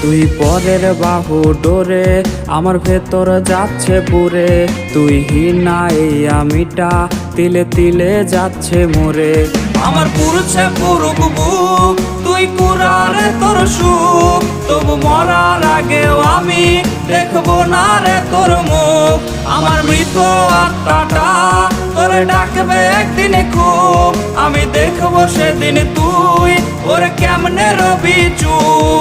তুই পরের বাহু ডোরে আমার ভেতর যাচ্ছে পুরে, তুই হিনা এই আমিটা তিলে তিলে যাচ্ছে মোরে। আমার পুরুষে পুরুক বুক, তুই কুরারে তোর সুখ, তবু মরার আগেও আমি দেখবো না রে তোর মুখ। আমার মৃত আত্মাটা তোরে ডাকবে একদিন খুব, আমি দেখবো সেদিন তুই ওরে কেমনে রবি চুপ।